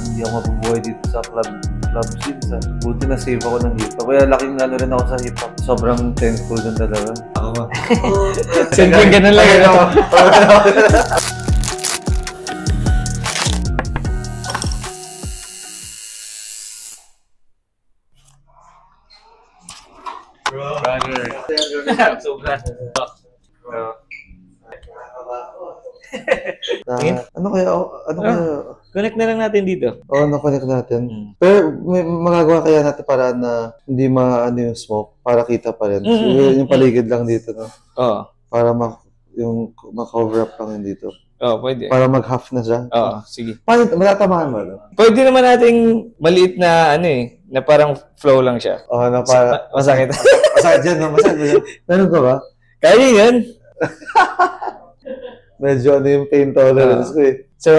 hindi ako mabubuhay dito sa club scene. Buti na save ako ng hip-hop. Kaya laking ano rin ako sa hip-hop. Sobrang thankful dun talaga. Ako ba? Simple ganun lang yun. Ano kaya? Connect na lang natin dito. Oo, na-connect natin. Pero may magagawa kaya natin para na hindi maano yung smoke, para kita pa rin. Yung paligid lang dito, no? Oo. Para ma-cover up lang yun dito. Oo, pwede. Para mag-half na siya. Oo, sige. Paano, matatamaan mo, no? Pwede naman nating maliit na na parang flow lang siya. Oo, na para... Masakit. Masakit dyan, no? Masakit dyan. Meron ka ba? Kaya yan. Medyo ano yung pain tolerance ko eh. So,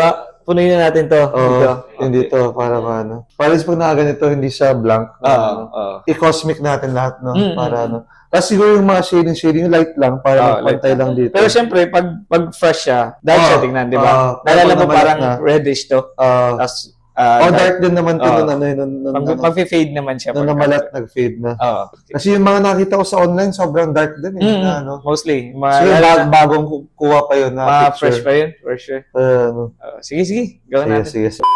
punuin na natin to. Oo, hindi to para ano. Para pag nakaganito, hindi siya blank. I-cosmic natin lahat, no? Para ano. Tapos siguro yung mga shading, light lang, para magpantay lang dito. Pero syempre, pag fresh siya, dark siya tingnan, di ba? Nalala mo parang reddish to. Tapos, dark din naman ito pag-fade naman siya. Nung namalat, nag-fade na. Okay. Kasi yung mga nakita ko sa online, sobrang dark din eh. Mostly. So, bagong kuha pa yun na fresh pa yun, for sure. Sige. Gawin natin. Sige.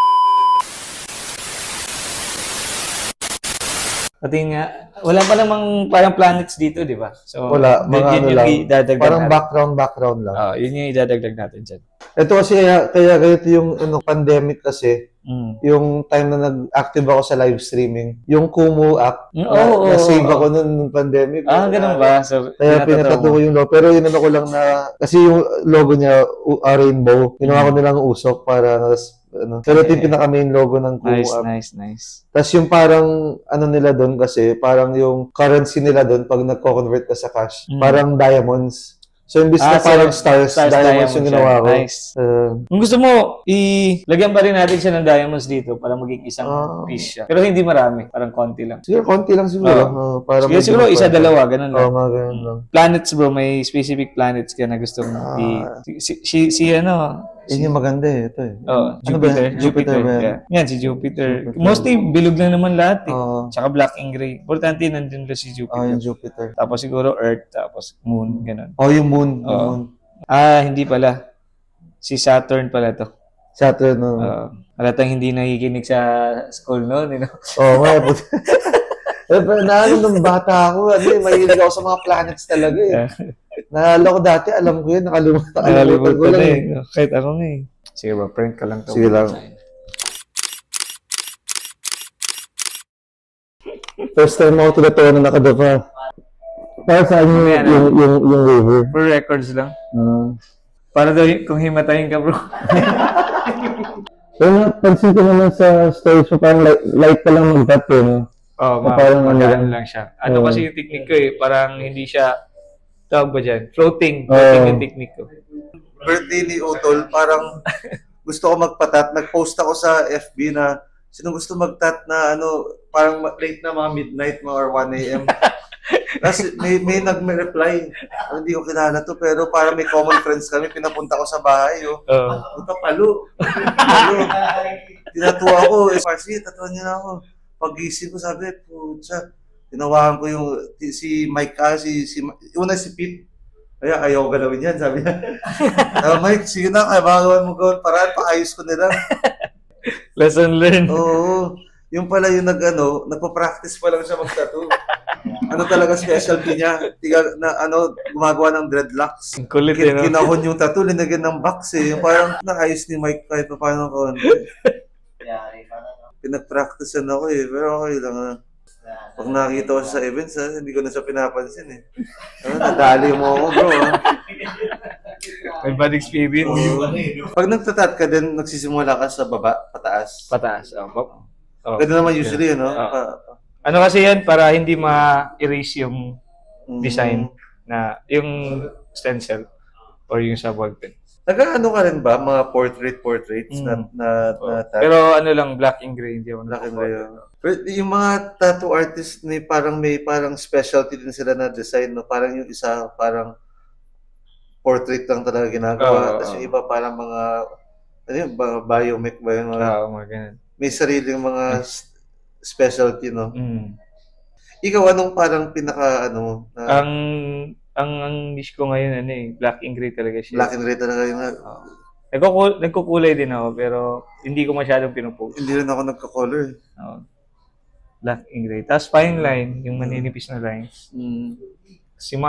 Pati nga, wala pa namang parang planets dito, di ba? So, wala, mga ano lang. Parang background lang. Yun yung idadagdag natin dyan. Ito kasi, kaya ganito yung pandemic kasi, yung time na nag-active ako sa live streaming, yung Kumu app, na-save ako nung pandemic. Ganun ba? So, kaya pinatato ko yung logo. Pero yun ko lang na, kasi yung logo niya, rainbow, ginawa ko nilang usok para pero ito yung pinaka-main logo ng Kumu app. Nice. Tapos yung parang, nila doon kasi, parang yung currency nila doon, pag nagko-convert ka sa cash, parang diamonds. So, imbis na parang stars diamonds yung ginawa ko. Nice. Kung gusto mo, lagyan pa rin natin siya ng diamonds dito para maging isang piece siya. Pero hindi marami. Parang konti lang. Siguro, konti lang siguro. Siguro, isa, dalawa. Ganun lang. Mga ganun lang. Planets, bro. May specific planets ka na gusto mong Yun yung maganda eh. Ito eh. Jupiter. Yeah. Yan, si Jupiter. Mostly, bilog lang naman lahat eh. Tsaka black and gray. Importante, nandun lang si Jupiter. Yung Jupiter. Tapos siguro Earth, tapos Moon, ganun. Yung Moon. Hindi pala. Si Saturn pala to. Saturn, halatang hindi nakikinig sa school noon, you know? Nung bata ako, mahilig ako sa mga planets talaga eh. Naalala ko dati, alam ko yun, nakalimutan ko lang eh. Kahit ako nga eh. Sige bro, prank ka lang to. Sige lang. First time ako tulatawa na nakadapa. Para saan yung waiver? For records lang. Para daw kung himatayin ka bro. Pero pansin ko naman sa stories mo, parang light pa lang mag-cut eh. Parang magaan lang siya. Kasi yung technique ko eh, parang hindi siya, tawag ba dyan? Floating yung technique ko. Birthday ni Utol, parang gusto ko magpatat. Nag-post ako sa FB na sino gusto magtat na parang late na mga midnight or 1 a.m. Tapos may nag-reply. Hindi ko kilala to, pero parang may common friends kami. Pinapunta ko sa bahay. Puta, palo. Tinatuwa ko. Farsi, tatuan niya na ako. Pag-gising ko, sabi, putsa. Tinawagan ko yung si Mike una si Pete. Ayaw galawin yan, sabi niya. Mike, sige na, kaya mo gawin paraan, paayos ko nila. Lesson learned. Oo. Yung pala yung nagpa-practice pa lang siya mag-tattoo. Talaga specialty niya. Gumagawa ng dreadlocks. Kulit eh, no? Kinahon yung tattoo, linagyan ng box eh. Yung parang naayos ni Mike kahit pa paano ko. Pinag-practice ako eh, pero okay lang. Pag nakita ko sa events, hindi ko na siya pinapansin eh. Nadali mo ako bro. May bad experience. Pag nagtatat ka din, nagsisimula ka sa baba, pataas. Pataas. Ganda naman usually, Ano kasi yan, para hindi ma-erase yung design na yung stencil or yung sa ballpen. Nag-ano ka rin ba? Mga portraits na pero lang, black and gray. Hindi black and gray. Pero yung mga tattoo artists, parang may specialty din sila na design. No? Parang yung isa, parang portrait lang talaga ginagawa. Tapos yung iba parang mga, biomech ba yun? Mga ganun. may sariling mga specialty, no? Mm. Ikaw, anong parang pinaka, ano, Ang dish ko ngayon, ano eh, black and gray talaga siya. black and red talaga yung, Nagkukulay din ako, pero hindi ko masyadong pinupost. hindi rin ako nagka-color. Black and gray. Tapos fine line, yung maninipis na lines. Yung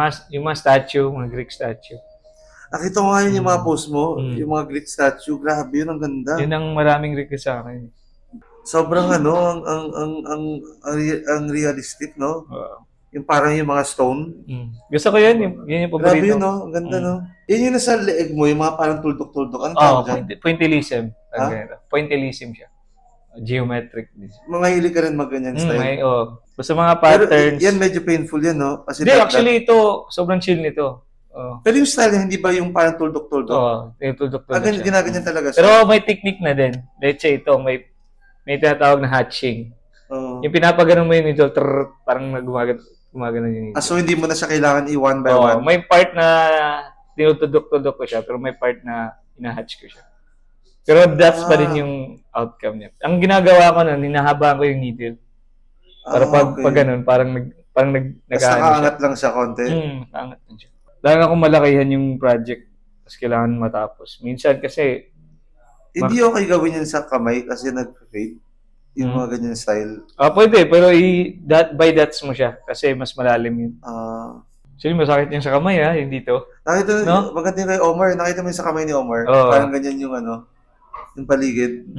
mga statue, mga Greek statue. Nakita ko nga yun yung mga post mo, yung mga Greek statue. Grabe yun, ang ganda. Yun ang maraming request sa akin. Sobrang ano, ang realistic, no? Yung parang yung mga stone. Gusto ko yun yung paborito. Grabe yun, no? Ang ganda, no? Yun yung nasa leeg mo, yung mga parang tuldok-tuldok. Ano tawag dyan? Pointillism. Pointillism siya. Geometric. Mahilig ka rin mag-ganyan style. Basta mga patterns. Pero yan medyo painful yan, no? Kasi hindi, actually ito, sobrang chill nito. Pero yung style niya, hindi ba yung parang tuldok-tuldok? Yung tuldok-tuldok siya. Ginaganyan talaga siya. Pero may technique na din. Let's say ito, may tinatawag na hatching. Yung pinapaganon mo yun ito, parang gumagano yun. So hindi mo na siya kailangan i-one by one? May part na tinutudok-tudok ko siya, pero may part na ina-hatch ko siya. Pero that's pa rin yung outcome niya. Ang ginagawa ko nun, hinahabaan ko yung needle. Para pag ganun, parang nakaangat lang siya konti? Nakaangat lang siya. Dahil akong malakihan yung project, tapos kailangan matapos. Minsan kasi... Hindi okay gawin yan sa kamay kasi nag-fade. Yung mga ganyan style. Pwede, pero by dots mo siya kasi mas malalim yun. Actually, masakit yung sa kamay, yung dito. Nakita no? Maganda kay Omar. Nakita mo yung sa kamay ni Omar. Parang ganyan yung yung paligid.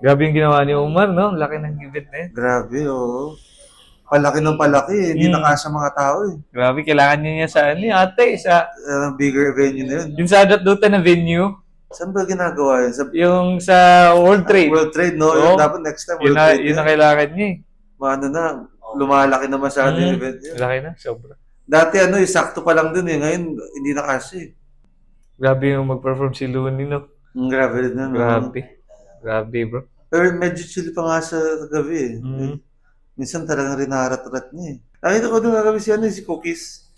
Grabe yung ginawa ni Omar, no? Laki ng gibit na yun. Grabe, oo. Palaki ng palaki. Hindi nakasya mga tao eh. Grabe, kailangan niya sa ate, sa... bigger venue na yun. Yung sa Dota na venue. Saan ba ginagawa yun? Yung sa World Trade. World Trade, no? Yung dapat next time World Trade. Yun na kailangan niya eh. Lumalaki na masyado yung event yun. Laki na, sobra. Dati sakto pa lang dun eh. Ngayon, hindi nakasya eh. Grabe yung mag-perform si Looney, no? Grabe rin na. Grabe, bro. Pero medyo chill pa nga sa gabi eh. Minsan talagang rinarat-rat niya eh. Nakita ko doon kagabi si Cookies.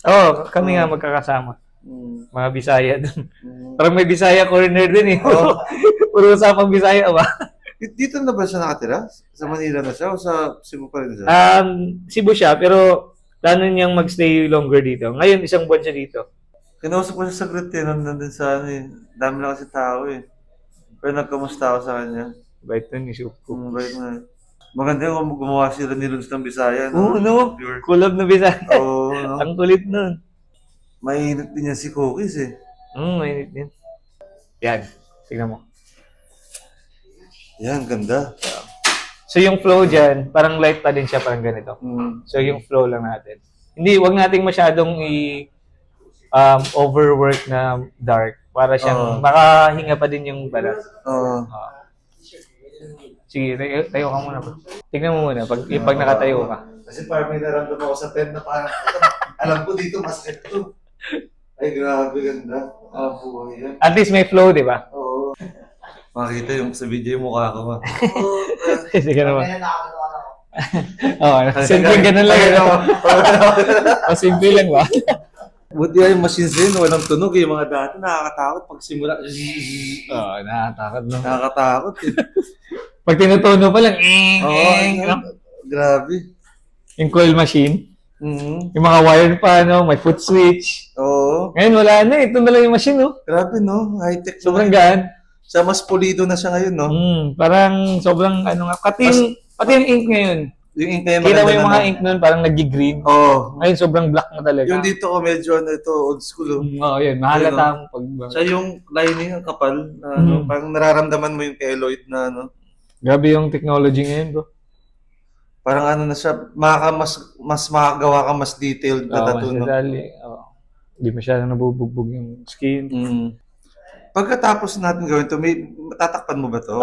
Kami nga magkakasama. Mga Bisaya doon. Parang may Bisaya corner din eh. Puro usapang Bisaya ba? Dito na ba siya nakatira? Sa Manila na siya o sa Cebu pa rin siya? Cebu siya, pero plano niyang magstay longer dito. Ngayon, 1 buwan siya dito. Kinausap ko siya saglit eh. Nandun sa dami lang kasi tao eh. Pero nagkamusta ako sa kanya. Bait nun, isip ko. Bait na. Maganda yung gumawa sila ni Luz ng Bisaya. No? Kulab na Bisaya. No? Ang kulit nun. Mainit din yan si Cookies eh. Mainit din. Yan. Tignan mo. Yan, ganda. So yung flow dyan, parang light pa din siya, parang ganito. So yung flow lang natin. Hindi, wag nating masyadong overwork na dark. Para siyang, makahinga pa din yung balat. Sige, tayo ka muna. Tignan mo muna, pag nakatayo ka. Kasi parang may naramdaman ako sa pen na parang, alam ko dito, masakit to. Ay, grabe, ganda. Buhay yan. At least may flow, di ba? Oo. Makita yung sa video yung mukha ko. Sige naman. Simple ganun lang. Simple lang ba? Buti yung machines din, walang tunog. Yung mga dati, nakakatakot pag simula. Nakakatakot. No? Nakakatakot eh. Pag tinutuno pa lang, grabe. Yung coil machine. Yung mga wire pa, may foot switch. Ngayon, wala na. Ito na lang yung machine, no? Grabe, no? High-tech. Sobrang gaan. Sa mas pulido na siya ngayon, no? Parang sobrang, pati yung ink ngayon. Yung ink ngayon. Kita mo yung mga ink nun, parang nag-green. Ngayon, sobrang black na talaga. Yung dito ko, medyo, old school, yun. Mahalata mo siya yung lining, ang kapal. Parang nararamdaman mo yung keloid na, Grabe yung technology ngayon, bro. Parang na siya, mas makagawa ka mas detailed na tattoo. Hindi masyadong nabubugbog yung skin. Pagkatapos natin gawin ito, matatakpan mo ba ito?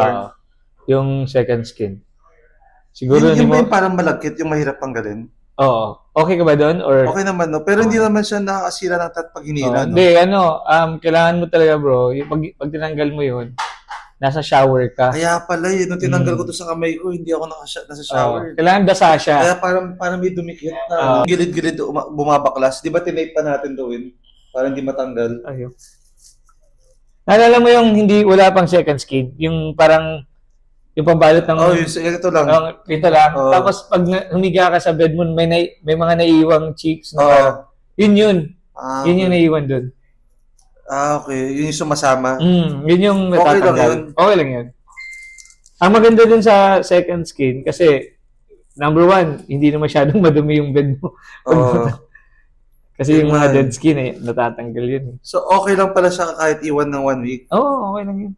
Yung second skin. Siguro yung may parang malagkit, yung mahirap tanggalin. Okay ka ba doon? Okay naman, no? Pero hindi naman siya nakasira ng pag hinila, no? Hindi, kailangan mo talaga, bro. Pag tinanggal mo yun, nasa shower ka. Kaya pala nung tinanggal ko to sa kamay ko, hindi ako nasa shower. Kailangan dasa siya. Kaya parang may dumikit na gilid-gilid bumabaklas. Di ba tinape pa natin doon? Para hindi matanggal. Naalala mo yung wala pang second skin? Yung parang Yung pambalot ng... Oh, ito lang. Ito lang. Oo. Tapos pag humiga ka sa bed mo, may mga naiiwang cheeks na Oo. parang, yun. Ah, Yun yung naiiwan dun. okay. Yun yung sumasama. Yun yung Okay lang natatanggal. yun. Okay lang yun. Ang maganda dun sa second skin, kasi, number one, hindi na masyadong madumi yung bed mo. Oo. Kasi yung Yun mga nga dead skin, natatanggal yun. So, okay lang pala siya kahit iwan ng 1 week. Oo, okay lang yun.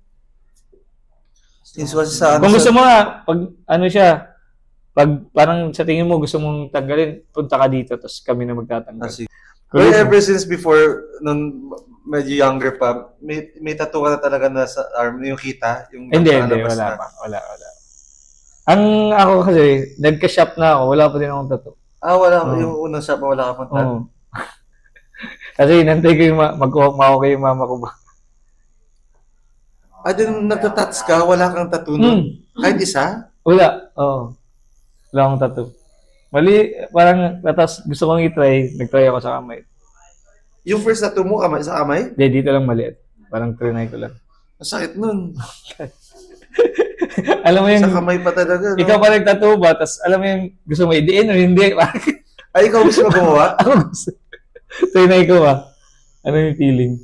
Since kasi sa Kung gusto mo pag ano siya, pag parang sa tingin mo gusto mong tanggalin, punta ka dito, tapos kami na magtatanggal. Sige. Well, ever since before, nung medyo younger pa, may tattoo ka na talaga na sa arm, yung kita? Yung Hindi, nakalabas wala na. pa. Wala. Ang ako kasi, nagka-shop na ako, wala pa din akong tattoo. Wala. Yung unang shop, wala ka pang tattoo. Oo. Kasi nantay ko yung mag-okay yung mama ko ba. Din nagtatats ka, wala kang tattoo nun? Kahit isa? Wala. Oo. Wala akong tattoo. Mali, parang tapos gusto kong i-try, nag-try ako sa kamay. Yung first tattoo mo, sa kamay? Hindi, dito lang maliit. Parang trinay ko lang. Masakit nun. Alam mo yung... Sa kamay pa talaga, no? Ikaw pa nag-tattoo ba? Tapos alam mo yung gusto mo i-diin o hindi? Ay, ikaw gusto mo gumawa? Ako gusto. Trinay ko ba? Ano yung feeling?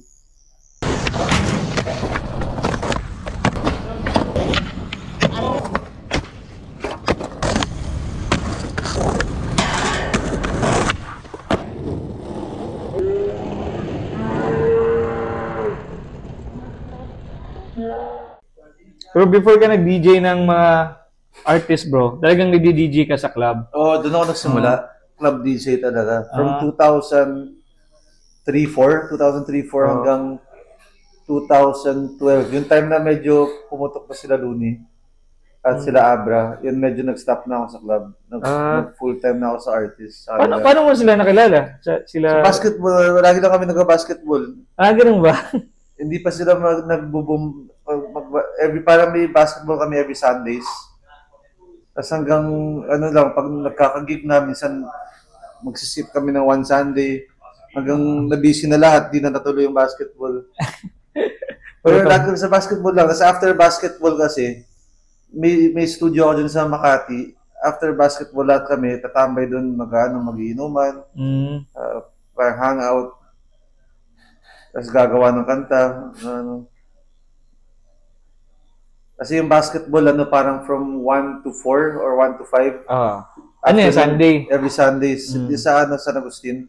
Pero before ka nag-DJ ng mga artist, bro, talagang nag-DJ ka sa club? Doon ako nagsimula. Club DJ talaga. From 2003-4 hanggang 2012. Yung time na medyo pumutok pa sila Looney at sila Abra, yun medyo nag-stop na ako sa club. Nag-full-time na ako sa artist. Paano mo sila nakilala? Sa basketball, lagi lang kami nag-basketball. Ganun ba? Hindi pa sila nag-boom. Parang may basketball kami every Sundays. Tapos hanggang, pag nagkakagig na, minsan magsisip kami ng one Sunday. Hanggang na-busy na lahat, di na natuloy yung basketball. Pero lagi sa basketball lang. Kasi after basketball kasi, may studio ako dun sa Makati. After basketball lahat kami, tatambay dun mag-iinuman. Parang hangout. Tapos gagawa ng kanta. Kasi yung basketball, parang from 1 to 4 or 1 to 5. Ano yung Sunday? Every Sunday. Sa San Agustin.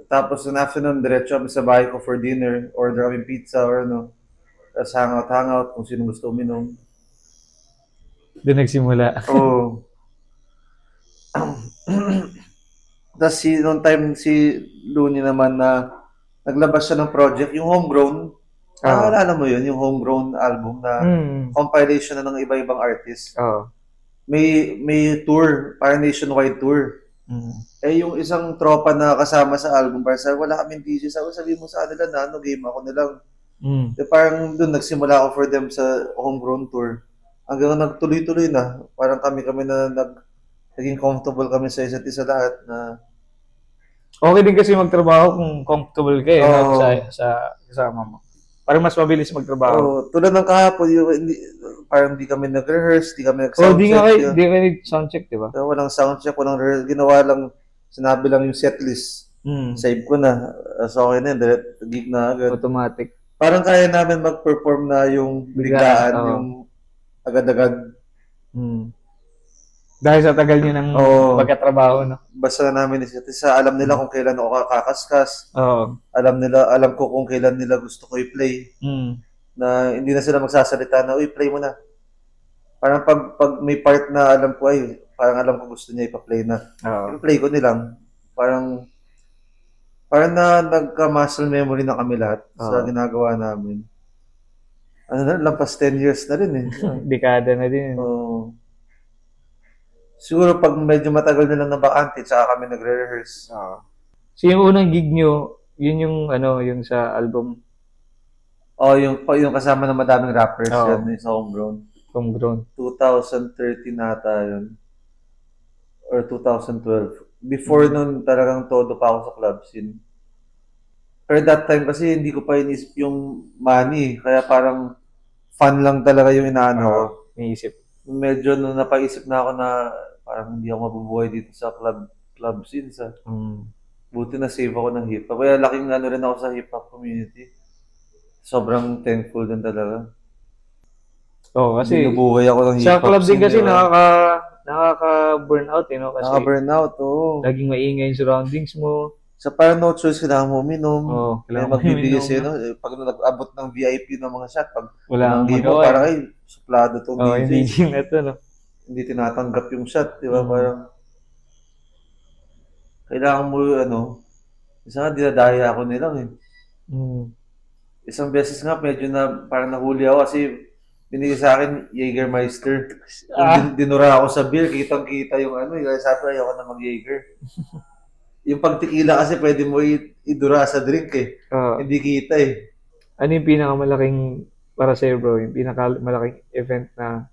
Tapos in afternoon, diretso kami sa bahay ko for dinner. Order kami pizza or Tapos hangout kung sino gusto uminom. Doon nagsimula. Oo. Tapos noong time si Looney naman na naglabas siya ng project, yung Homegrown. Naalala mo yun, yung Homegrown album na compilation na ng iba-ibang artists. May tour, parang nationwide tour. Yung isang tropa na kasama sa album, parang wala kaming DJ. Sabi mo sa kanila na game ako nilang. Parang doon nagsimula ako for them sa Homegrown tour. Hanggang nagtuloy-tuloy na. Parang kami na naging comfortable kami sa isa't isa lahat na okay din kasi magtrabaho kung comfortable ka sa kasama mo. Parang mas mabilis magtrabaho. Tulad ng kahapon, parang di kami nag-rehearse, di kami nag-soundcheck. Di kami nag-soundcheck, di ba? Walang soundcheck, walang rehearse. Ginawa lang, sinabi lang yung setlist. Save ko na. So okay na yun, direct gig na agad. Automatic. Parang kaya namin mag-perform na yung biglaan, yung agad-agad. Dahil sa tagal nyo ng pagkatrabaho, no? Basta namin alam nila kung kailan ako kakaskas. Alam ko kung kailan nila gusto ko i-play. Na hindi na sila magsasalita na, play mo na. Parang pag may part na alam ko, parang alam ko gusto niya ipa-play na. I-play ko nilang. Parang na nagka-muscle memory na kami lahat sa ginagawa namin. Lampas 10 years na rin eh. Dekada na din. Siguro pag medyo matagal na lang na bakante, tsaka kami nagre-rehearse. So yung unang gig nyo, yun yung yung sa album? Yung kasama ng madaming rappers, yan, yung sa Homegrown. 2013 nata yun. Or 2012. Before nun, talagang todo pa ako sa club scene. Pero that time kasi hindi ko pa inisip yung money. Kaya parang fun lang talaga yung inaano ko. iniisip. Medyo napaisip na ako na parang hindi ako mabubuhay dito sa club scene. Buti na save ako ng hip-hop. Kaya laking ano rin ako sa hip-hop community. Sobrang thankful din talaga. Oo, kasi binubuhay ako ng hip-hop. sa club din scene, kasi di ba? nakaka-burnout, you know, kasi Nakaka-burnout, oo. laging maingay yung surroundings mo. Sa parang no choice, kailangan mo uminom. Oo, Kaya kailangan mo magbibigay uminom, sa'yo, no? no? Pag nag-abot ng VIP ng mga shot, pag Wala kang libo, magawa. parang ay, suplado tong Oo, yung DJ. DJ na to, no? Hindi tinatanggap yung shot, di ba? Mm. Parang, kailangan mo, ano, isa nga, dinadaya ako nilang eh. Isang beses nga, medyo na, parang nahuli ako kasi binigay sa akin, Jägermeister. Dinura ako sa beer, kitang-kita yung ano, kaya sabi, ayoko na mag-Jäger. Yung pag-tequila kasi pwede mo idura sa drink eh. Hindi kita eh. Ano yung pinakamalaking, para sa'yo bro, yung pinakamalaking event na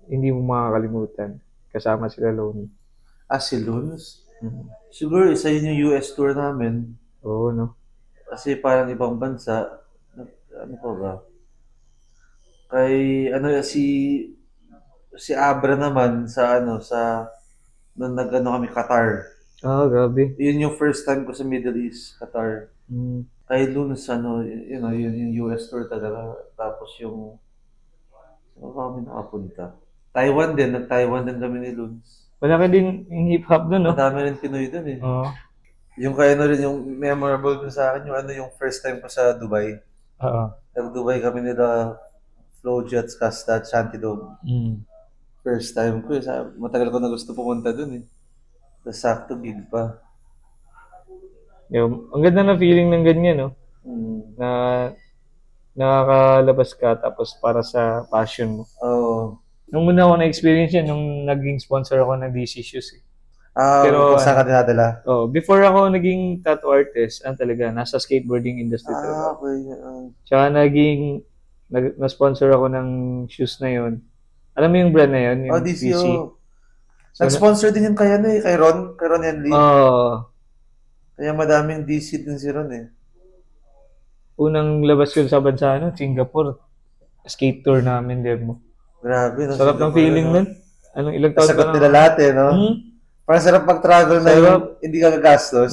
hindi mo makakalimutan kasama sila Lonnie? Si Luns? Siguro isa yun yung US tour namin. Oo, no? Kasi parang ibang bansa. Ano pa ba? Kay, ano, si Abra naman nung nag-ano kami, Qatar. Grabe. Yun yung first time ko sa Middle East, Qatar. Kay Luns, ano, yun yung US tour talaga. Tapos yung, saan ba kami nakapunta? Taiwan din, nag-Taiwan din kami ni Luns. Malaki din yung hip-hop doon, no? Madami rin Pinoy doon eh. Oo. Yung kaya rin yung memorable dun sa akin, yung first time ko sa Dubai. Nag-Dubai kami nila Flow Jets, Casta, Shanty Dome. First time ko eh. Matagal ko na gusto pumunta dun eh. Tapos sakto gig pa. Ang ganda na feeling ng ganyan, no? Na nakakalabas ka tapos para sa passion mo. Oo. Nung muna ako na-experience yan, nung naging sponsor ako ng DC Shoes eh. Pero saan ka dinadala? Before ako naging tattoo artist, talaga, nasa skateboarding industry talaga. Okay. Tsaka na-sponsor ako ng shoes na yun. Alam mo yung brand na yun? Yung DC. DC. Nag-sponsor din yung kay Ron Henley. Kaya madaming DC din si Ron eh. Unang labas ko sa bansa, Singapore. Skate tour namin, din mo. Grabe. Sarap ng feeling nun. Ilang taon Sagot nila lahat eh, no? Parang sarap mag-travel na yung hindi ka gagastos.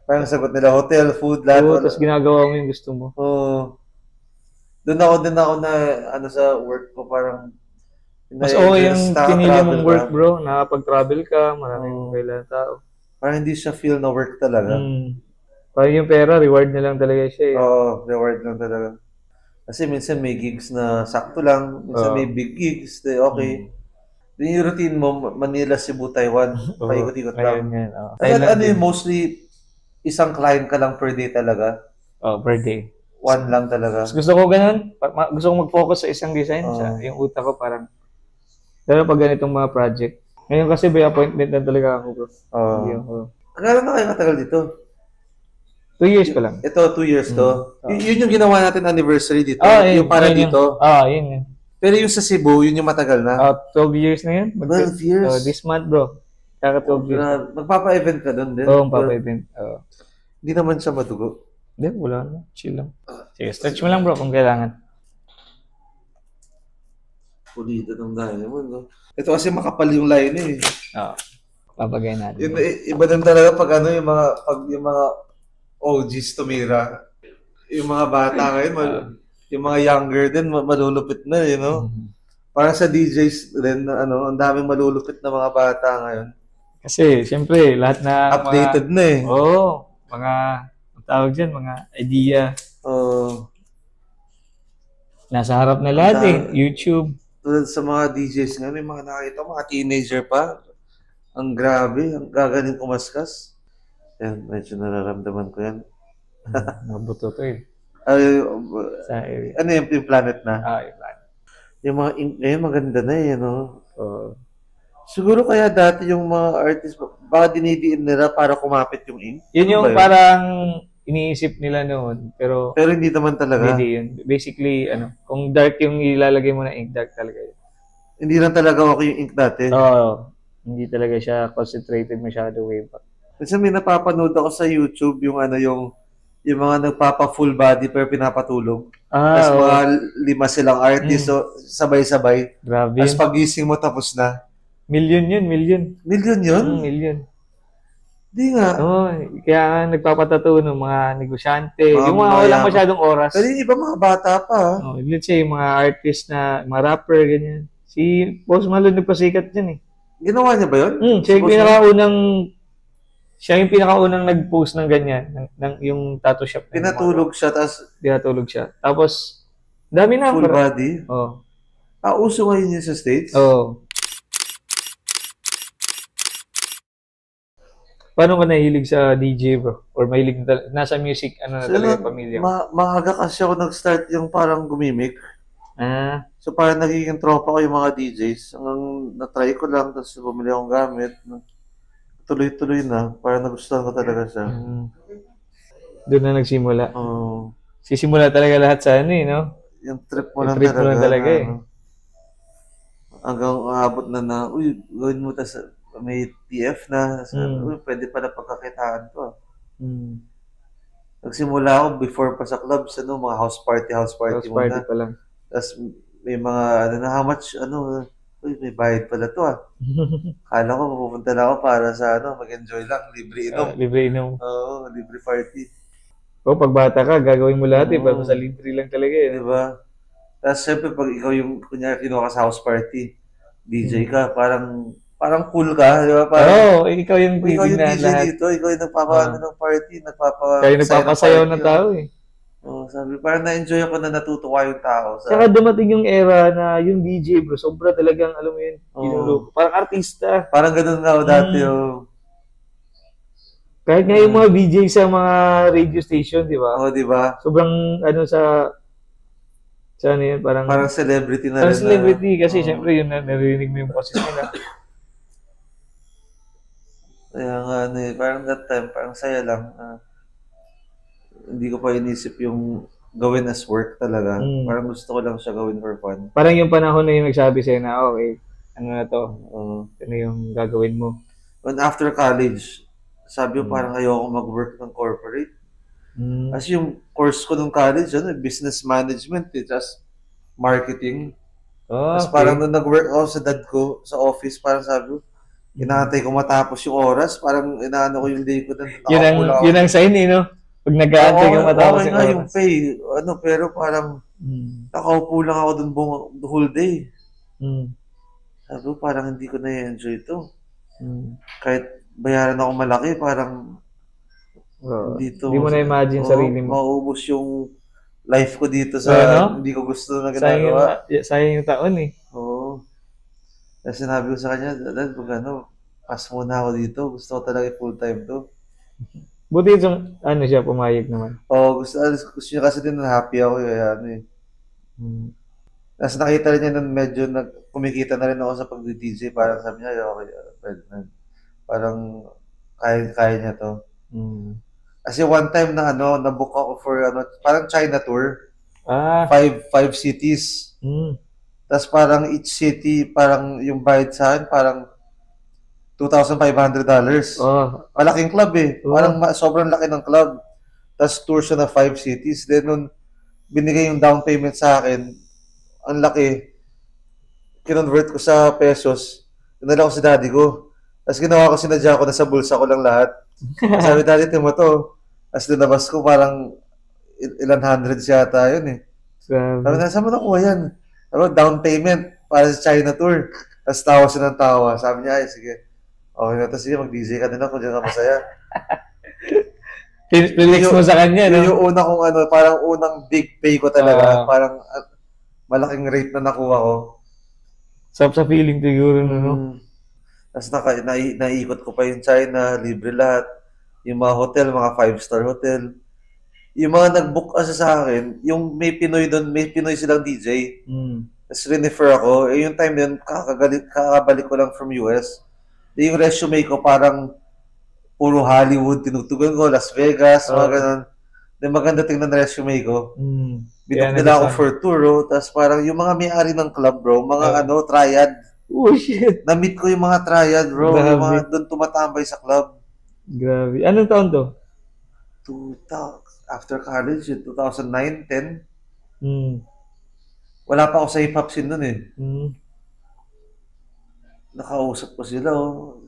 Parang sagot nila hotel, food, lahat. Tapos ginagawa mo yung gusto mo. Doon ako na sa work ko parang mas yung pinili mong work bro, nakapag-travel ka, maraming kailangan tao. Parang hindi siya feel na work talaga. Parang yung pera, reward na lang talaga siya. Reward lang talaga. Kasi minsan may gigs na sakto lang, minsan may big gigs, okay. Yung routine mo, Manila, Cebu, Taiwan, paikot-ikot lang. Ano yung mostly, isang client ka lang per day talaga? Per day. One lang talaga? Gusto ko ganun. Gusto ko mag-focus sa isang design. Yung utak ko parang, pero pag ganitong mga project. Ngayon kasi by appointment na talaga ako bro. Kailan na kayo katagal dito? 2 years pa lang. Ito, 2 years to. Yun yung ginawa natin anniversary dito. Yung para dito. Yun. Pero yung sa Cebu, yun yung matagal na. 12 years na yun. 12 years? This month bro. Kaka 12 years. Magpapa-event ka doon din? Magpapa-event. Hindi naman siya madugo. Hindi, wala na. Chill lang. Sige, stretch mo lang bro kung kailangan. Pulita ng dahil mo, no? Ito kasi makapal yung line eh. Papagay natin. Iba din talaga pag yung mga OGs tumira. Yung mga bata ngayon, yung mga younger din, malulupit na, you know? Parang sa DJs din, ang daming malulupit na mga bata ngayon. Kasi, siyempre, lahat na updated na eh. Mga, tawag dyan, mga idea. Nasa harap na lahat YouTube. Tulad sa mga DJs nga, may mga nakita, mga teenager pa. Ang grabe, ang gagaling kumaskas. Yan, medyo nararamdaman ko yan. Nabuto to eh. Ano yung planet na? Yung planet. Yung mga ink ngayon, maganda na eh, no? Siguro kaya dati yung mga artists, baka dinidiin nila para kumapit yung ink? Yun yung parang iniisip nila noon, pero hindi naman talaga. Hindi yun. Basically, kung dark yung ilalagay mo na ink, dark talaga yun. Hindi lang talaga okay yung ink dati? Hindi talaga siya concentrated masyado way back. Kasi may napapanood ako sa YouTube yung yung mga nagpapa-full body pero pinapatulog. Tapos Oo. mga 5 silang artist, so sabay-sabay. Grabe Tapos yun. pagising mo tapos na. Million yun, million. Million yun? Million. Di nga. Oo, kaya nga nagpapatato ng mga negosyante. Mga Yung mga walang mayaman. masyadong oras. Pero yung iba mga bata pa. Let's say, yung mga artist na, mga rapper, ganyan. Si Post Malone nagpasikat dyan eh. Ginawa niya ba yun? Siya yung pinakaunang nag-post ng ganyan, ng yung tattoo shop. Pinatulog siya, tapos Pinatulog siya. Tapos, dami na. full body. Oo. Uso ngayon yun sa States? Oo. Paano ka nahilig sa DJ, bro? Or mahilig nasa music, ano na talaga yung pamilya mo? Maaga kasi ako nag-start yung parang gumimik. So parang nagiging tropa ko yung mga DJs. Hanggang na-try ko lang, tapos bumili akong gamit. Tuloy-tuloy na. Parang nagustuhan ko talaga siya. Doon na nagsimula. Oo. Sisimula talaga lahat sa ano eh, no? Yung trip mo Yung lang trip mo lang talaga eh. Hanggang aabot na, uy, gawin mo, tas may TF na. Uy, pwede pala pagkakitaan to. Nagsimula ako before pa sa clubs, mga house party House party muna. pa lang. Tapos may mga, how much, uy, may bayad pala to Kala ko, pupunta na ako para sa, mag-enjoy lang, libre inom. Libre inom. Oo, libre party. Pag bata ka, gagawin mo lahat eh. Basta libre lang talaga eh. Diba? Tapos syempre, pag ikaw yung, kunyari, kinuha ka sa house party, DJ ka, parang cool ka, di ba? Ikaw yung DJ lahat. dito, ikaw yung nagpapaano ng party, Kaya nagpapasayaw ng tao eh. Sabi, parang na-enjoy ako na natutuwa yung tao. Saka dumating yung era na yung DJ, bro, sobra talagang, alam mo yun, ginuloko. Parang artista. Parang ganun nga ako dati. Kahit nga yung mga VJ sa mga radio station, di ba? Di ba? Sobrang, sa ano yun, parang celebrity na rin. Parang celebrity, kasi syempre yun na narinig mo yung boses nila. Kaya nga, parang that time, parang saya lang. Hindi ko pa inisip yung gawin as work talaga. Parang gusto ko lang siya gawin for fun. Parang yung panahon na yung nagsabi sa'yo na, okay, ano na to, ano yung gagawin mo. When after college, sabi ko parang ayoko mag-work ng corporate. Kasi yung course ko nung college, business management, tapos marketing. Tapos parang nung nag-work ako sa dad ko, sa office, parang sabi ko, inaantay ko matapos yung oras, parang inaano ko yung day ko. Yun ang sign eh, no? Pag nag-aantay ka matapos yung oras. Yung pay, pero parang nakaupo lang ako dun the whole day. Sabi ko, parang hindi ko na-enjoy ito. Kahit bayaran ako malaki, parang dito. Hindi mo na-imagine sarili mo. Maubos yung life ko dito sa hindi ko gusto na ginagawa. Sayang yung taon eh. Oo. Kasi sinabi ko sa kanya, Dad, pag pass muna ako dito. Gusto ko talaga full-time to. Buti yung, siya, pumayag naman. Gusto niya kasi din na happy ako. Kaya Tapos nakita rin niya na medyo kumikita na rin ako sa pag-DJ. Parang sabi niya, okay, pwede na. Parang kaya niya to. Kasi one time na na-book ako for parang China tour. 5 cities. Tapos parang each city, parang yung bayad sa akin, parang $2,500. Malaking club eh. Parang sobrang laki ng club. Tapos tour siya na 5 cities. Then nung binigay yung down payment sa akin, ang laki, kinonvert ko sa pesos, dinala ko sa daddy ko. Tapos ginawa ko, sinadya ko, nasa bulsa ko lang lahat. Sabi, daddy, timo to. Tapos dinabas ko, parang ilan hundreds yata yun eh. Sabi na, saan mo nakuha yan? Down payment para sa China tour. Tapos tawa siya ng tawa. Sabi niya, ay, sige. Okay na to, sige, mag-DJ ka din ako, diyan ka masaya. Relax mo sa kanya, no? Yung una kong parang unang big pay ko talaga. Parang malaking rate na nakuha ko. Sarap sa feeling siguro, no? Tapos naiikot ko pa yung China, libre lahat. Yung mga hotel, mga 5-star hotel. Yung mga nag-book kasi sa akin, yung may Pinoy doon, may Pinoy silang DJ. Tapos refer ako. Yung time din, kakabalik ko lang from US. Yung resume ko parang puro Hollywood, tinutugan ko, Las Vegas, mga ganun. Then maganda tingnan na resume ko. Bitok nila ako for tour, Tapos parang yung mga may-ari ng club, bro, mga triad. Oh, shit. Na-meet ko yung mga triad, bro. Yung mga doon tumatambay sa club. Grabe. Anong taon to? after college, 2009, 10. Mm. Wala pa ako sa hip-hop scene nun eh. Mm. Nakausap ko sila, oh.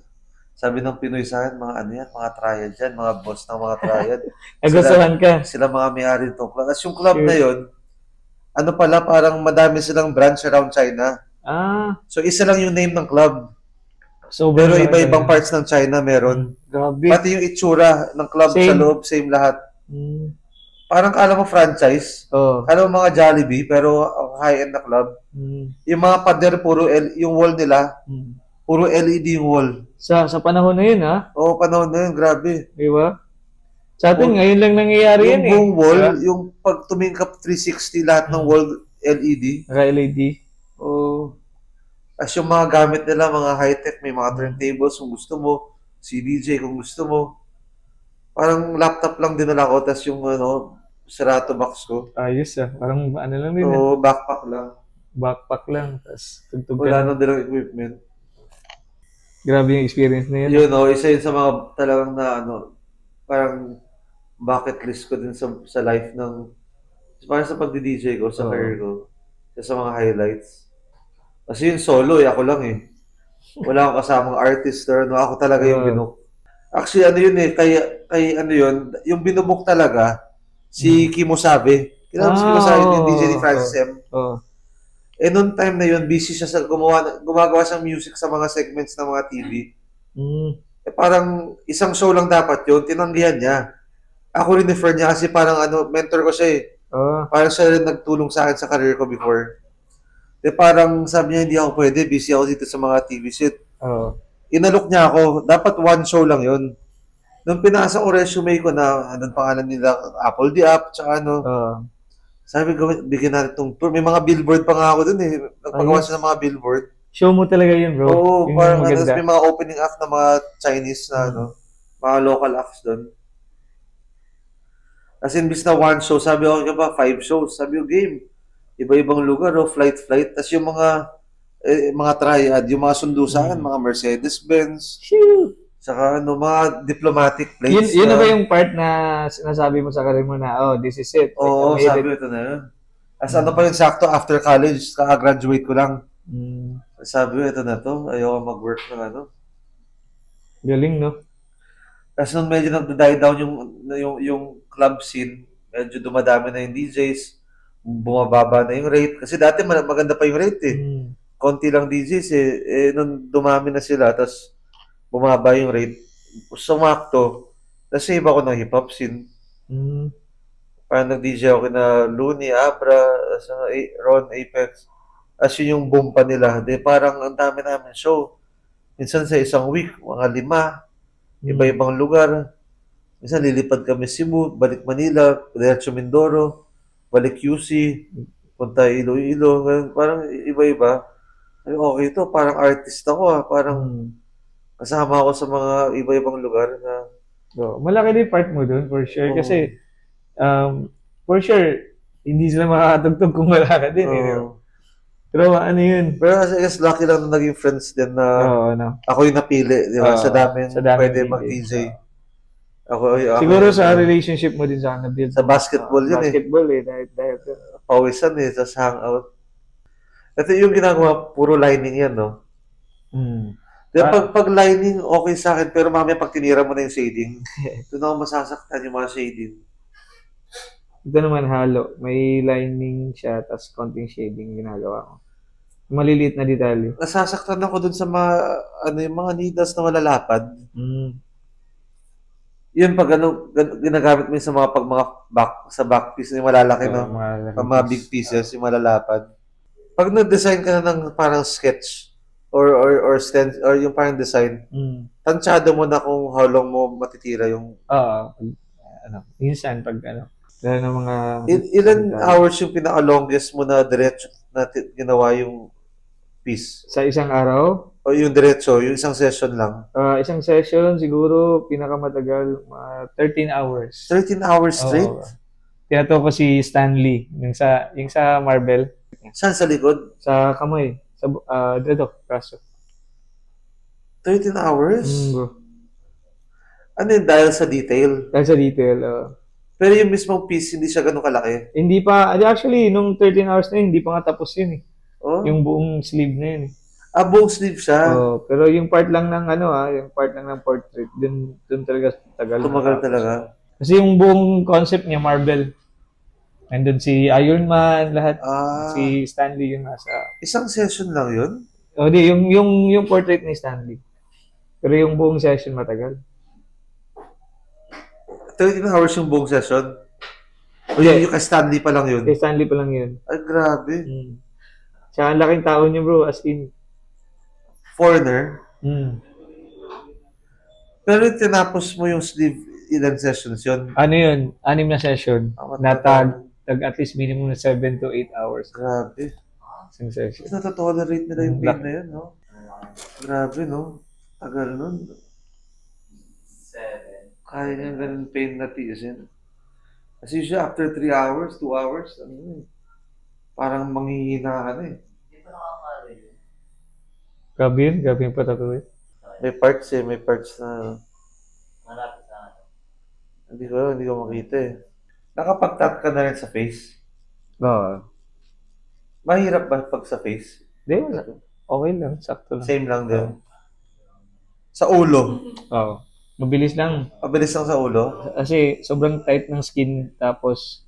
Sabi ng Pinoy sa akin, mga ano yan, mga triad yan, mga boss ng mga triad. Nagustuhan ka. Sila mga may-ari nitong club. At yung club Sure. na yun, ano pala, parang madami silang branch around China. Ah, So, isa lang yung name ng club. so Pero iba-ibang parts ng China meron. Grabe. Pati yung itsura ng club sa Same. loob, same lahat. Mm. Parang kala mo franchise. Oh. Kala mo mga Jollibee, pero high-end na club. Mm. Yung mga pader, yung wall nila, Mm. puro LED yung wall. Sa panahon na yun, ha? Oo, panahon na yun, grabe. Di ba? Sa atin, Oh, ngayon lang nangyayari Yung yan eh. buong wall, Diba? yung pag tumingkap 360 lahat ng wall LED. Naka-LED. Oh, as yung mga gamit nila, mga high-tech, may mga turntables kung gusto mo, CDJ kung gusto mo. Parang laptop lang dinala ko, tas yung Serato box ko. Ayos ah. Parang ano lang din. So, backpack lang. Backpack lang. Tapos tugtog Wala ka. nang dalang equipment. Grabe yung experience na yun. Yun, isa yun sa mga talagang na parang bucket list ko din sa life ng, parang sa pagdi-DJ ko, sa Oo. career ko, sa mga highlights. Kasi yun solo ako lang eh. Wala akong kasamang artist or ako talaga yung Oo. binook. Actually, ano yun eh, kay ano yun, yung binubook talaga, si Kimo Sabe. Kilala mo si Kimo Sabe, yung DJ ni Francis M. Oo. Eh, noong time na yun, busy siya sa gumagawa siyang music sa mga segments ng mga TV. Mm. Eh, parang isang show lang dapat yun, tinanggihan niya. Ako rin refer niya kasi parang mentor ko siya eh. Oo. Parang siya rin nagtulong sa akin sa career ko before. Eh, parang sabi niya, hindi ako pwede, busy ako dito sa mga TV shoot. Oo. Inalok niya ako, dapat one show lang yun. Nung pinasa ko resume ko na, anong pangalan nila, Apple the App, tsaka Oo. sabi ko, bigyan natin itong tour. May mga billboard pa nga ako dun eh. Nagpagawa Ayos. siya ng mga billboard. Show mo talaga yun, bro. Oo, Yun yung parang maganda. may mga opening act na mga Chinese na mga local acts doon. As in, bis na one show, sabi ko, ba, 5 shows. Sabi ko, game. Iba-ibang lugar, flight. Tapos yung mga triad, yung mga sundo sa akin, mga Mercedes-Benz, Shoot. saka mga diplomatic plates. Yun na ba yung part na sinasabi mo sa karir mo na, oh, this is it. Oo, I made sabi ko, ito na yun. As ano pa yun, sakto, after college, kaka-graduate ko lang. Mm. Sabi ko, ito na to, ayoko mag-work ng Galing, no? Tapos nung medyo nag-die down yung club scene, medyo dumadami na yung DJs, bumababa na yung rate. Kasi dati maganda pa yung rate eh. Mm. Konti lang DJs eh. Nung dumami na sila, tapos bumaba yung rate. Sumakto. Tapos iba ko ng hip-hop scene. Mm. Parang nag-DJ ako na Looney, Abra, Ron, Apex. As yun yung boom pa nila. Di parang ang dami namin show. Minsan sa isang week, mga 5. Iba-ibang lugar. Minsan lilipad kami Cebu, balik Manila, diretso Mindoro, balik QC, punta Iloilo. Ganun. Parang iba-iba. Ay, okay to, parang artist ako Parang kasama ako sa mga iba-ibang lugar na So, malaki din part mo dun, for sure. Kasi, for sure, hindi sila makakatugtog kung wala ka din. Pero ano yun? Pero I guess lucky lang na naging friends din na ako yung napili, di ba? Sa daming pwede mag-DJ. Siguro sa relationship mo din sa build. Sa basketball yun Basketball dahil pawisan sa hangout. Ito yung ginagawa, puro lining yan, no? Pag lining, okay sa akin, pero mamaya pag tinira mo na yung shading, doon ako masasaktan yung mga shading. Ito naman halo. May lining siya, tapos konting shading ginagawa ko. Maliliit na detalye. Nasasaktan ako dun sa yung mga needles na malalapad. Yun pag ginagamit mo yung sa sa back piece, yung malalaki, no? Mga big pieces, yung malalapad. Pag nag-design ka na ng parang sketch, or yung parang design, tansyado mo na kung how long mo matitira yung... minsan pag dahil ng mga... Ilan hours yung pinaka-longest mo na diretso na ginawa yung piece? Sa isang araw? O yung diretso, yung isang session lang? Isang session, siguro pinakamatagal, 13 hours. 13 hours straight? Tinato ko si Stanley, yung sa Marvel. Saan sa likod? Sa kamay. Dito, braso. 13 hours? Bro. Ano yun, dahil sa detail? Dahil sa detail, Pero yung mismong piece, hindi siya ganun kalaki. Hindi pa, actually, nung 13 hours na yun, hindi pa nga tapos yun eh. Oh? Yung buong sleeve na yun eh. Buong sleeve siya. Oh, pero yung part lang ng yung part lang ng portrait, dun talaga tagal. Tumagal talaga. Kasi yung buong concept niya, Marvel. Nandun si Iron Man, lahat. Si Stanley yung nasa. Isang session lang yun? Oh, di, yung portrait ni Stanley. Pero yung buong session matagal. 13 hours yung buong session? O yung kay Stanley pa lang yun? Kay Stanley pa lang yun. Ay, grabe. Siya ang laking tao niya, bro. As in. Foreigner? Pero tinapos mo yung sleeve, ilan sessions yun? Ano yun? 6 na session. Natag at least minimum na 7 to 8 hours. Grabe. Isang session. Natatolerate nila yung pain na yun, no? Grabe, no? Tagal nun. 7. Kaya nga ganun pain na tiisin. Kasi siya, after 3 hours, 2 hours, parang manghihina ka na eh. Hindi pa nakakala yun. Grabe yung patatuloy. May parts may parts na Malapit na ano. hindi ko makita eh. Nakapag-tap ka na rin sa face? Oo. Mahirap ba pag sa face? Hindi, okay lang. Sakto lang. Same lang din. Sa ulo? Oo. Mabilis lang. Mabilis lang sa ulo? Kasi sobrang tight ng skin. Tapos,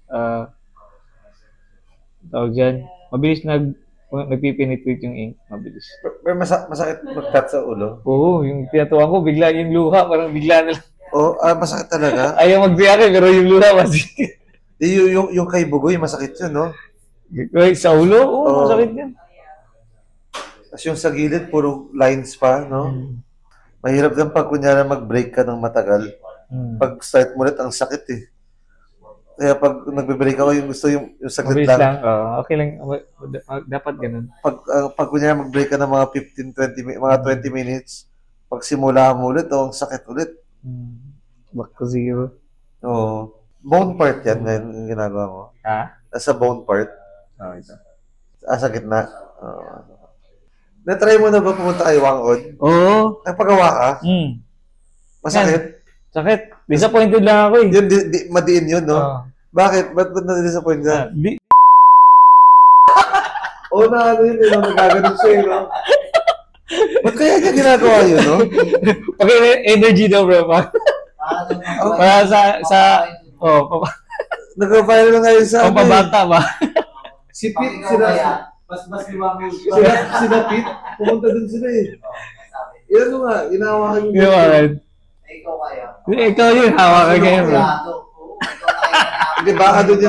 tawag dyan. Mabilis nagpipenetrate yung ink. Mabilis. Pero masakit mag-tap sa ulo? Oo, yung tinatuwa ko, bigla yung luha. Parang bigla na lang. Masakit talaga? Ayaw mag-react pero yung luha masakit. Yung kay Bugoy, masakit yun, no? Sa ulo? Oo, masakit yan. Tapos yung sa gilid, puro lines pa, no? Mahirap din pag kunyara mag-break ka ng matagal. Pag start mo ulit, ang sakit eh. Kaya pag nagbe-break ako, yung gusto yung saglit Mabilis lang. Okay lang. Dapat ganun. Pag kunyara mag-break ka ng mga 20 minutes, pag simula mo ulit, ang sakit ulit. Back to zero. Oo. Bone part yan ngayon yung ginagawa mo. Sa bone part. Ito. Sa gitna. Na-try mo na ba pumunta kay Wangod? Oo. Nagpagawa ka? Masakit? Sakit. Disappointed lang ako eh. Yun, madiin yun, no? Bakit? Ba't na-disappoint ka? Ano yun, nagaganon siya, no? Ba't kaya niya ginagawa yun, no? Energy daw, bro. Para Nag-viral lang ngayon sa pabata ba? Si Pete, mas liwango. Sila Pete, pumunta dun sila eh. Yan nga, inahawakan yung Inahawakan. Ikaw kaya. Ikaw yun, hawakan kayo, bro. Hindi, baka doon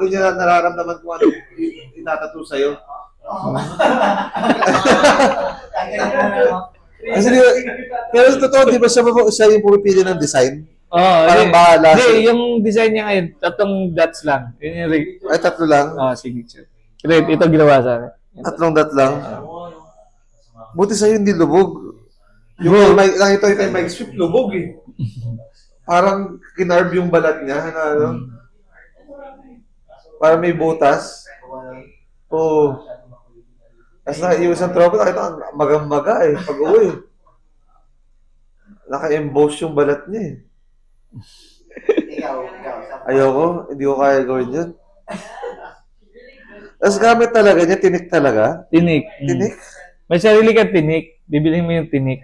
niya nararamdaman kung ano itatato sa'yo. Kasi pero totoo, di ba siya yung pumipili ng design? Parang bahala. Hindi, yung design niya ngayon, 3 dots lang. Yun yung Ay, 3 lang? Signature. Ito ginawa sa akin. 3 dot lang? Buti sa'yo hindi lubog. Yung nakita ko kay Mike Swift, lubog eh. Parang kinarb yung balat niya. Parang may butas. Oo. Tapos yung isang tropa, nakita ko, magang-maga eh, pag-uwi. Naka-emboss yung balat niya eh. Ayoko, hindi ko kaya gawin yun. Tapos gamit talaga niya, tinik talaga? Tinik. Tinik? May sarili ka tinik, bibilhin mo yung tinik.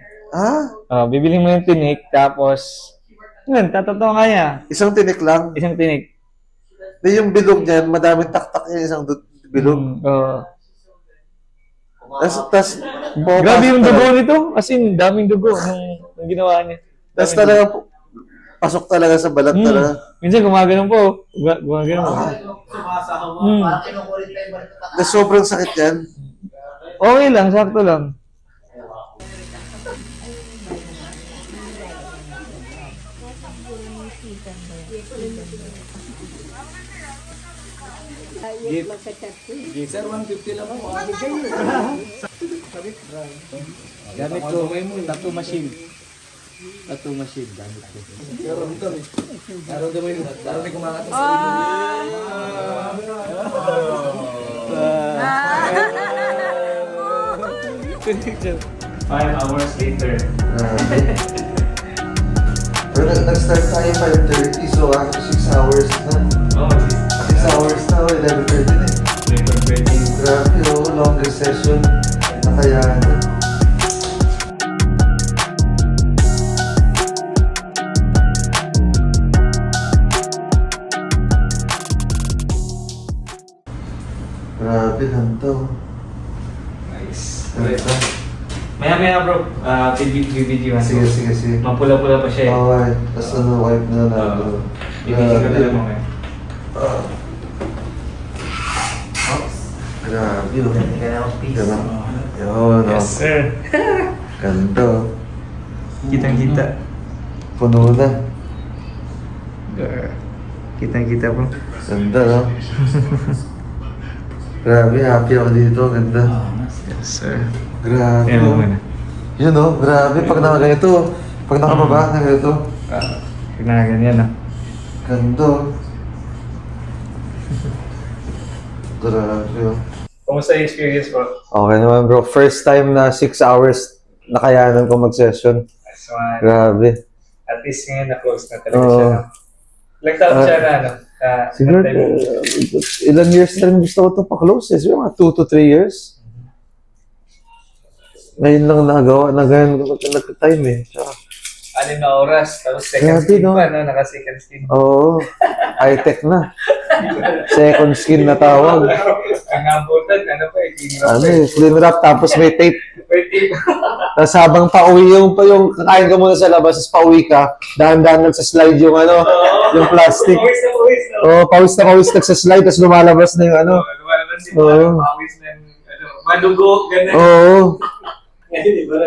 Bibilhin mo yung tinik, tapos, yun, tatato ka niya. Isang tinik lang? Isang tinik. Di yung bilog niyan, madaming taktak niya isang bilog. Tas grabe yung dugo nito. As in, daming dugo nung ginawa niya. Tapos talaga, pasok talaga sa balat talaga. Minsan gumagano'n po. Gumagano'n po. Tapos sobrang sakit yan. Okay lang, sakto lang. Sir, 150 lang ako. Gamit ko, tattoo machine. Tattoo machine, gamit ko. Pero dito eh. Daro may kumakatas sa ulo. 5 hours later. Pero nag-start tayo 5:30, so after 6 hours na. Oo, 6 hours na, 11:30 na eh. Grabe, longest session na kaya na. Grabe, ganito. Nice. Ganito. Maya bro, video. Sige. Mapula-pula pa siya eh. Okay, tapos wipe na natin. Ibigay ko na lang mamaya. Grabe, Kaya ako peace. Ganun. Yun, Yes sir. Ganda. Kitang-kita. Puno na. Kitang-kita bro. Ganda, no? Grabe, happy ako dito. Ganda. Yes sir. Grabe. Kaya mo muna. Yun, no? Grabe. Pag nakaganito, pag nakababa na ganito. Ganyan ah. Ganda. Grabe, oh. Kumusta yung experience bro? Okay naman, bro. First time na 6 hours nakayanan ko mag-session. Nice one. Grabe. At least ngayon na-close na talaga Oo. siya. No? Ilang taon siya na ano? Siguro, ilang years na rin gusto ko ito pa-close. Siguro mga 2 to 3 years. Ngayon lang nagawa na ganyan nag-time eh. Tsaka, Ano na oras? Tapos second Grabe, skin no? pa, no? Naka-second skin. oo, high-tech na. Second skin na tawag. Ang abutan, ano pa eh. Ano eh, clean wrap tapos may tape. Wait, Tapos habang pauwi yung kakain ka muna sa labas, tapos pauwi ka, dahan-dahan nagsaslide yung yung plastic. Pawis na. Oo, pawis nagsaslide, tapos lumalabas na yung Lumalabas din. Oo. Pawis na madugo, ganun. Oo, Ngayon, iba na.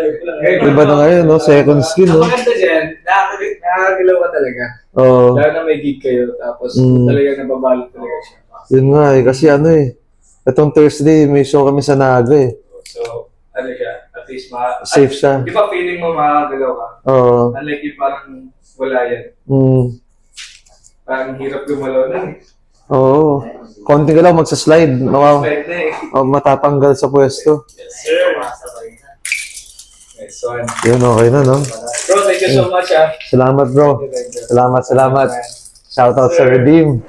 iba na ngayon, no? Second skin, no? Ang maganda dyan, nakakagalaw ka talaga. Oo, Lalo na may gig kayo, tapos Mm. talagang nababalot talaga siya. yun nga eh, kasi ano eh, itong Thursday, may show kami sa Naga eh. So, ano siya, at least Safe siya. Di ba feeling mo makakagalaw ka? Oo, Unlike yung parang wala yan. Parang hirap gumalaw na eh. oo. Konti ka lang magsaslide, Slide na eh. matatanggal sa pwesto. Yes, sir. Masabay na. Nice one. Yun, okay na, no? Bro, thank you so much ah. Salamat, bro. Thank you. Salamat. Shoutout sa Redeem.